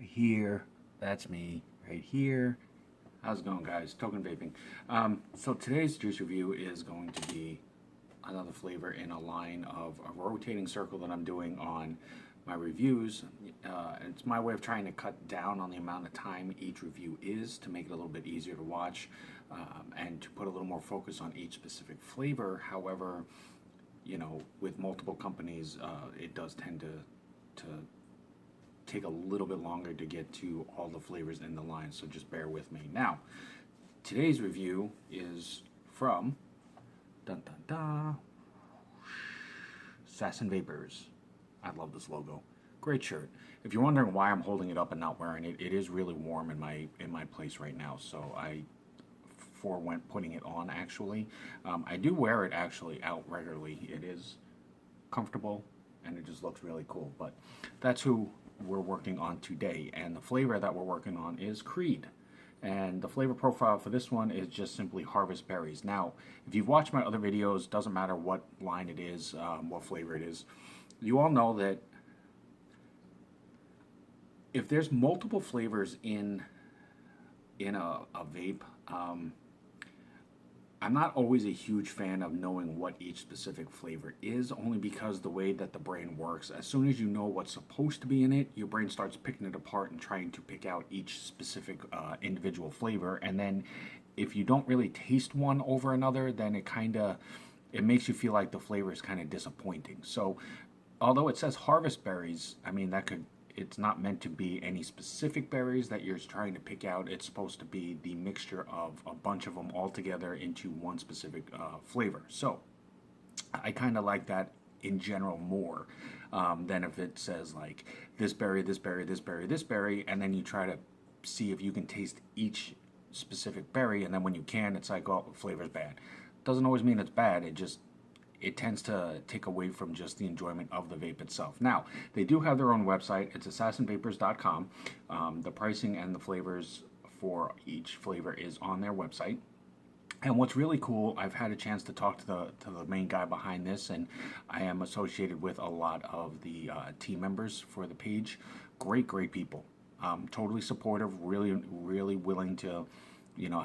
here. That's me right here. How's it going, guys? Token Vaping. So today's juice review is going to be another flavor in a line of a rotating circle that I'm doing on my reviews. It's my way of trying to cut down on the amount of time each review is to make it a little bit easier to watch and to put a little more focus on each specific flavor. However, you know, with multiple companies, it does tend to take a little bit longer to get to all the flavors in the line, so just bear with me. Now, today's review is from dun dun dun, Assassin Vapors. I love this logo. Great shirt. If you're wondering why I'm holding it up and not wearing it, it is really warm in my place right now, so I forewent putting it on actually. I do wear it actually out regularly. It is comfortable and it just looks really cool, but that's who we're working on today, and the flavor that we're working on is Creed, and the flavor profile for this one is just simply harvest berries. Now, if you've watched my other videos, doesn't matter what line it is, what flavor it is, you all know that if there's multiple flavors in a vape, I'm not always a huge fan of knowing what each specific flavor is, only because the way that the brain works, as soon as you know what's supposed to be in it, your brain starts picking it apart and trying to pick out each specific individual flavor. And then if you don't really taste one over another, then it makes you feel like the flavor is kind of disappointing. So although it says harvest berries, I mean, it's not meant to be any specific berries that you're trying to pick out. It's supposed to be the mixture of a bunch of them all together into one specific flavor. So I kind of like that in general more than if it says like this berry, this berry, this berry, this berry, and then you try to see if you can taste each specific berry, and then when you can, it's like, oh, flavor's bad. Doesn't always mean it's bad. It tends to take away from just the enjoyment of the vape itself. Now, they do have their own website. It's assassinvapors.com. The pricing and the flavors for each flavor is on their website. And what's really cool, I've had a chance to talk to the main guy behind this, and I am associated with a lot of the team members for the page. Great people. Totally supportive, really willing to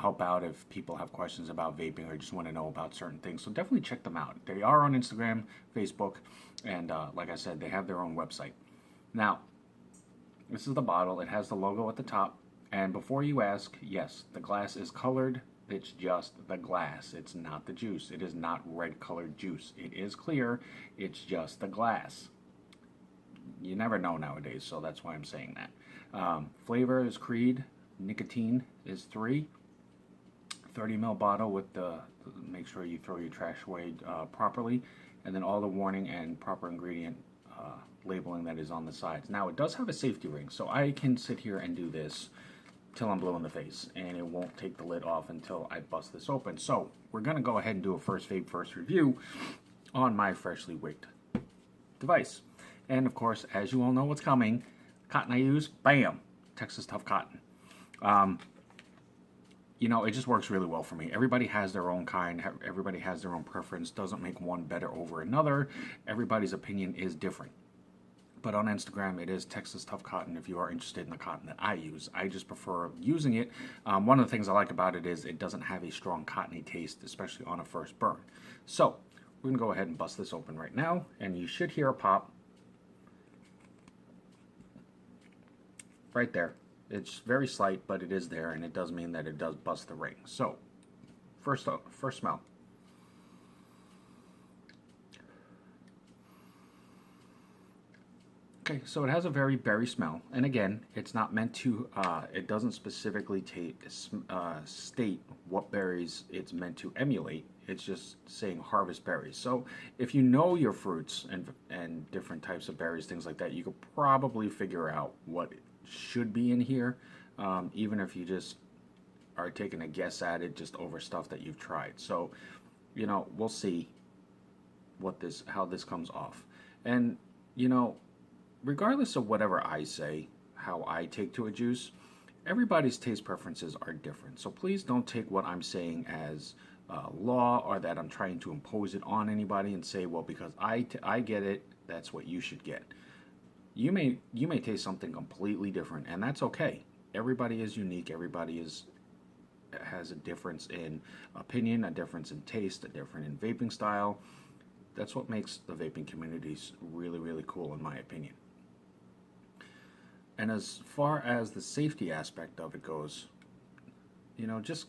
help out if people have questions about vaping or just want to know about certain things. So definitely check them out. They are on Instagram, Facebook, and like I said, they have their own website. Now, this is the bottle. It has the logo at the top. And before you ask, yes, the glass is colored. It's just the glass. It's not the juice. It is not red colored juice. It is clear. It's just the glass. You never know nowadays, so that's why I'm saying that. Flavor is Creed. Nicotine is 3. 30 ml bottle with make sure you throw your trash away properly, and then all the warning and proper ingredient labeling that is on the sides. Now, it does have a safety ring, so I can sit here and do this till I'm blue in the face, and it won't take the lid off until I bust this open. So we're going to go ahead and do a first vape first review on my freshly wicked device. And of course, as you all know what's coming, cotton I use, bam, Texas Tough Cotton. It just works really well for me. Everybody has their own kind. Everybody has their own preference. Doesn't make one better over another. Everybody's opinion is different. But on Instagram, it is Texas Tough Cotton if you are interested in the cotton that I use. I just prefer using it. One of the things I like about it is it doesn't have a strong cottony taste, especially on a first burn. So we're going to go ahead and bust this open right now, and you should hear a pop right there. It's very slight, but it is there, and it does mean that it does bust the ring. So, first smell. Okay, so it has a very berry smell, and again, it's not meant to, it doesn't specifically state what berries it's meant to emulate. It's just saying harvest berries. So if you know your fruits and different types of berries, things like that, you could probably figure out what should be in here, even if you just are taking a guess at it just over stuff that you've tried. So we'll see how this comes off. And regardless of whatever I say, how I take to a juice, everybody's taste preferences are different. So please don't take what I'm saying as law, or that I'm trying to impose it on anybody and say, well, because I get it, that's what you should get. you may taste something completely different, and that's okay. Everybody is unique. Everybody is has a difference in opinion, a difference in taste, a difference in vaping style. That's what makes the vaping communities really, really cool, in my opinion. And as far as the safety aspect of it goes, just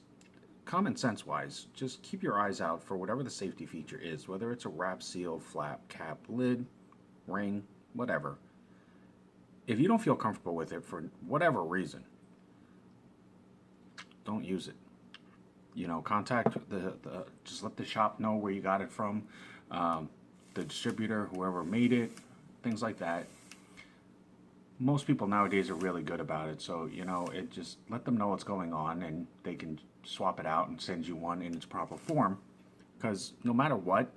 common sense wise, just keep your eyes out for whatever the safety feature is, whether it's a wrap, seal, flap, cap, lid, ring, whatever. If you don't feel comfortable with it for whatever reason, don't use it. Contact just let the shop know where you got it from, the distributor, whoever made it, things like that. Most people nowadays are really good about it, so it just let them know what's going on, and they can swap it out and send you one in its proper form. Because no matter what,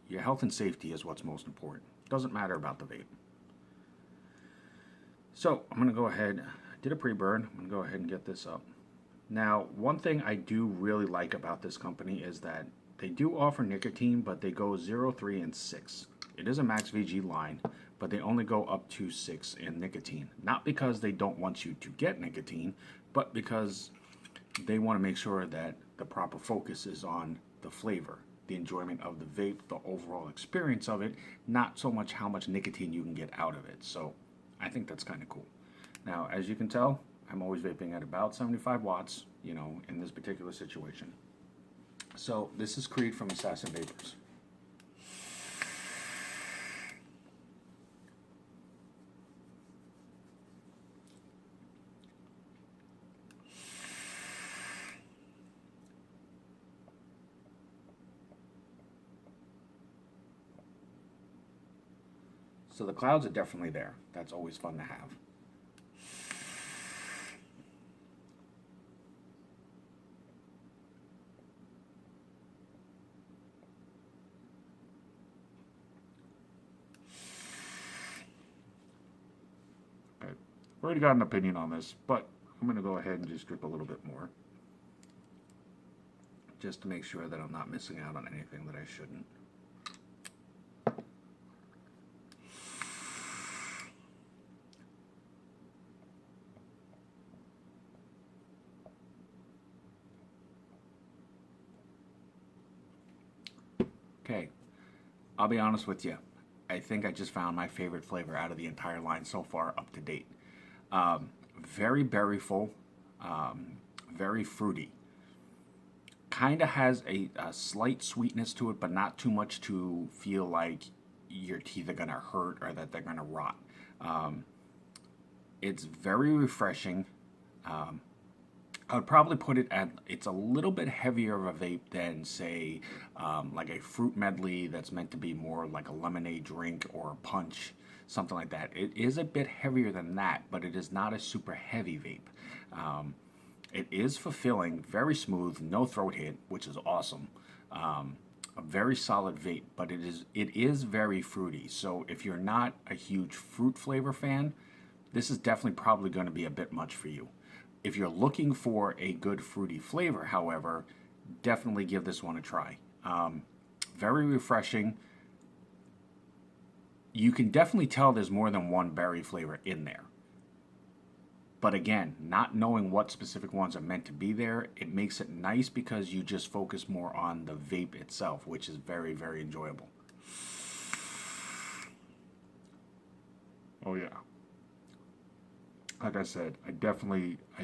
your health and safety is what's most important. Doesn't matter about the vape. So I'm gonna go ahead. I did a pre-burn. I'm gonna go ahead and get this up. Now, one thing I do really like about this company is that they do offer nicotine, but they go 0, 3, and 6. It is a max VG line, but they only go up to 6 in nicotine. Not because they don't want you to get nicotine, but because they want to make sure that the proper focus is on the flavor, the enjoyment of the vape, the overall experience of it, not so much how much nicotine you can get out of it. So I think that's kind of cool. Now, as you can tell, I'm always vaping at about 75 watts, in this particular situation. So this is Creed from Assassin Vapors. So the clouds are definitely there. That's always fun to have. I've already got an opinion on this, but I'm going to go ahead and just drip a little bit more, just to make sure that I'm not missing out on anything that I shouldn't. Okay, I'll be honest with you. I think I just found my favorite flavor out of the entire line so far up to date. Very berryful, very fruity. Kind of has a slight sweetness to it, but not too much to feel like your teeth are going to hurt or that they're going to rot. It's very refreshing. I would probably put it at, it's a little bit heavier of a vape than, say, like a fruit medley that's meant to be more like a lemonade drink or a punch, something like that. It is a bit heavier than that, but it is not a super heavy vape. It is fulfilling, very smooth, no throat hit, which is awesome. A very solid vape, but it is very fruity. So if you're not a huge fruit flavor fan, this is definitely probably going to be a bit much for you. If you're looking for a good fruity flavor, however, definitely give this one a try. Very refreshing. You can definitely tell there's more than one berry flavor in there. But again, not knowing what specific ones are meant to be there, it makes it nice because you just focus more on the vape itself, which is very, very enjoyable. Oh yeah. Like I said, I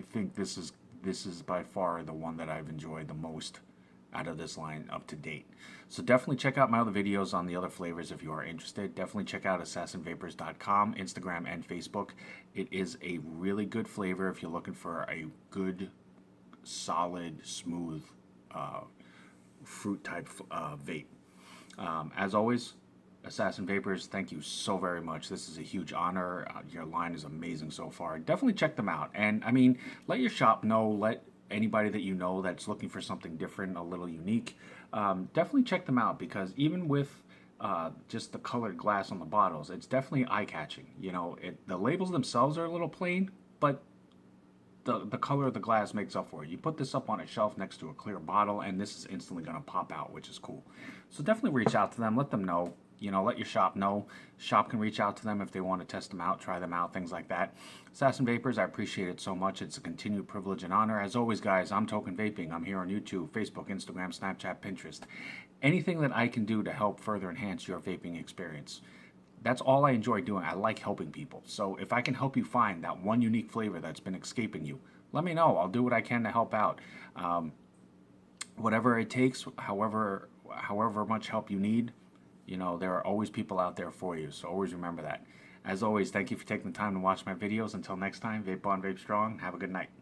think this is by far the one that I've enjoyed the most out of this line up to date. So definitely check out my other videos on the other flavors if you are interested. Definitely check out assassinvapors.com, Instagram, and Facebook. It is a really good flavor if you're looking for a good, solid, smooth fruit type vape. As always, Assassin Vapors, thank you so very much. This is a huge honor. Your line is amazing so far. Definitely check them out. And I mean, let your shop know, let anybody that you know that's looking for something different, a little unique, definitely check them out, because even with just the colored glass on the bottles, it's definitely eye-catching. The labels themselves are a little plain, but the color of the glass makes up for it. You put this up on a shelf next to a clear bottle, and this is instantly going to pop out, which is cool. So definitely reach out to them. Let them know, let your shop know. Shop can reach out to them if they want to test them out, try them out, things like that. Assassin Vapors, I appreciate it so much. It's a continued privilege and honor. As always, guys, I'm Token Vaping. I'm here on YouTube, Facebook, Instagram, Snapchat, Pinterest. Anything that I can do to help further enhance your vaping experience. That's all I enjoy doing. I like helping people. So if I can help you find that one unique flavor that's been escaping you, let me know. I'll do what I can to help out. Whatever it takes, however much help you need, there are always people out there for you. So always remember that. As always, thank you for taking the time to watch my videos. Until next time, vape on, vape strong. Have a good night.